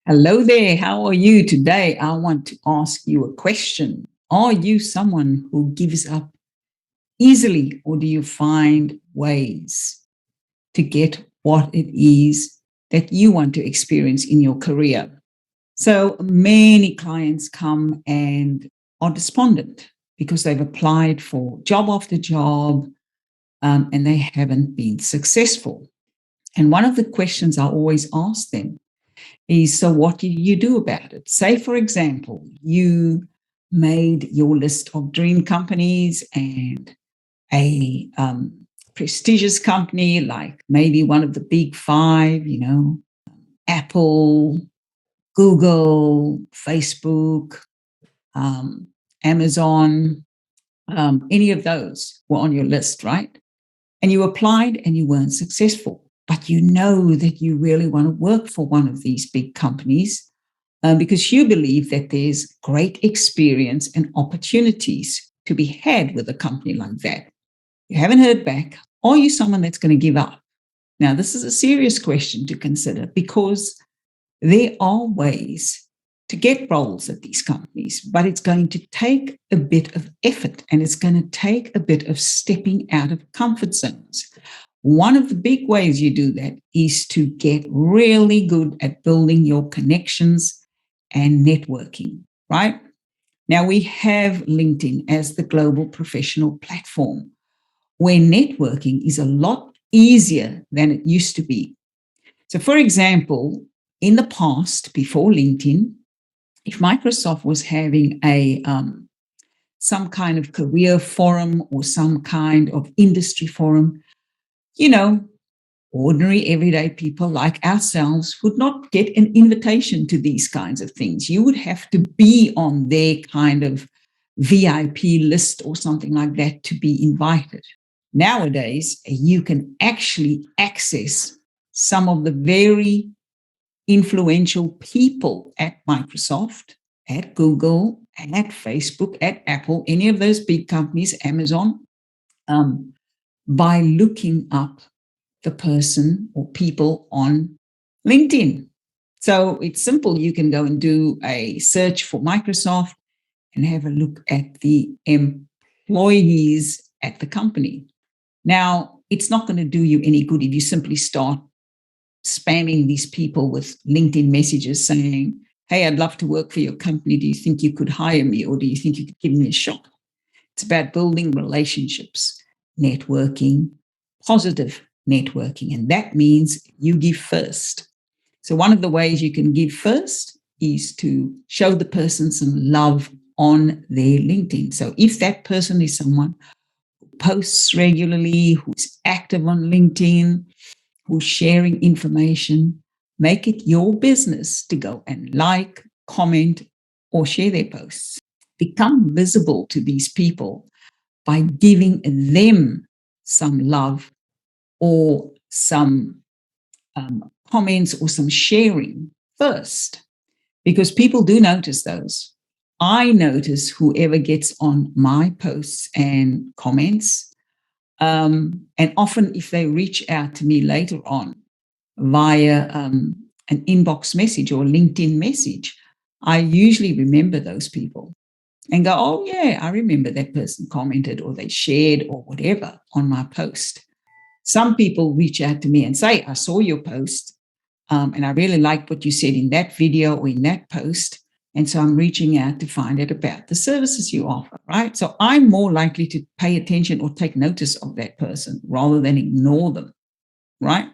Hello there. How are you today? I want to ask you a question. Are you someone who gives up easily, or do you find ways to get what it is that you want to experience in your career? So many clients come and are despondent because they've applied for job after job, and they haven't been successful. And one of the questions I always ask them is, so what do you do about it? Say, for example, you made your list of dream companies, and a prestigious company like maybe one of the big five, Apple, Google, Facebook, Amazon, any of those were on your list, right? And you applied and you weren't successful, but you know that you really want to work for one of these big companies, because you believe that there's great experience and opportunities to be had with a company like that. You haven't heard back. Are you someone that's going to give up? Now, this is a serious question to consider, because there are ways to get roles at these companies, but it's going to take a bit of effort, and it's going to take a bit of stepping out of comfort zones. One of the big ways you do that is to get really good at building your connections and networking, right? Now, we have LinkedIn as the global professional platform, where networking is a lot easier than it used to be. So, for example, in the past, before LinkedIn, if Microsoft was having some kind of career forum or some kind of industry forum, ordinary everyday people like ourselves would not get an invitation to these kinds of things. You would have to be on their kind of VIP list or something like that to be invited. Nowadays, you can actually access some of the very influential people at Microsoft, at Google, at Facebook, at Apple, any of those big companies, Amazon, by looking up the person or people on LinkedIn. So it's simple. You can go and do a search for Microsoft and have a look at the employees at the company. Now, it's not going to do you any good if you simply start spamming these people with LinkedIn messages saying, hey, I'd love to work for your company. Do you think you could hire me, or do you think you could give me a shot? It's about building relationships, networking, positive networking. And that means you give first. So one of the ways you can give first is to show the person some love on their LinkedIn. So if that person is someone who posts regularly, who's active on LinkedIn, who's sharing information, make it your business to go and like, comment, or share their posts. Become visible to these people by giving them some love or some comments or some sharing first, because people do notice those. I notice whoever gets on my posts and comments. And often if they reach out to me later on via an inbox message or LinkedIn message, I usually remember those people and go, oh yeah, I remember that person commented or they shared or whatever on my post. Some people reach out to me and say, I saw your post, and I really liked what you said in that video or in that post. And so I'm reaching out to find out about the services you offer, right? So I'm more likely to pay attention or take notice of that person rather than ignore them, right?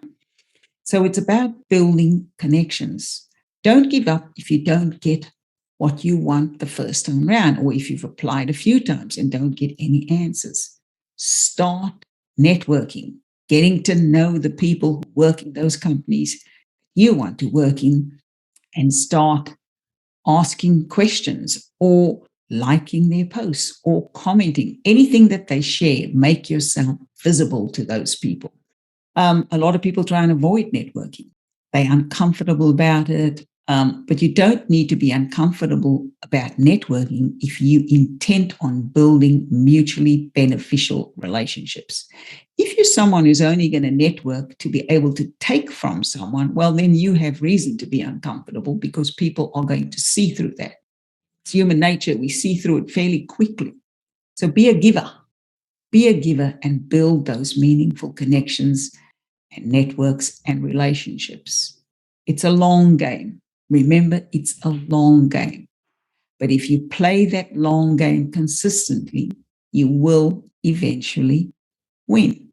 So it's about building connections. Don't give up if you don't get what you want the first time around, or if you've applied a few times and don't get any answers. Start networking, getting to know the people who work in those companies you want to work in, and start asking questions or liking their posts or commenting. Anything that they share, make yourself visible to those people. A lot of people try and avoid networking. They're uncomfortable about it. But you don't need to be uncomfortable about networking if you intent on building mutually beneficial relationships. If you're someone who's only going to network to be able to take from someone, well, then you have reason to be uncomfortable because people are going to see through that. It's human nature. We see through it fairly quickly. So be a giver. Be a giver and build those meaningful connections and networks and relationships. It's a long game. Remember, it's a long game. But if you play that long game consistently, you will eventually win.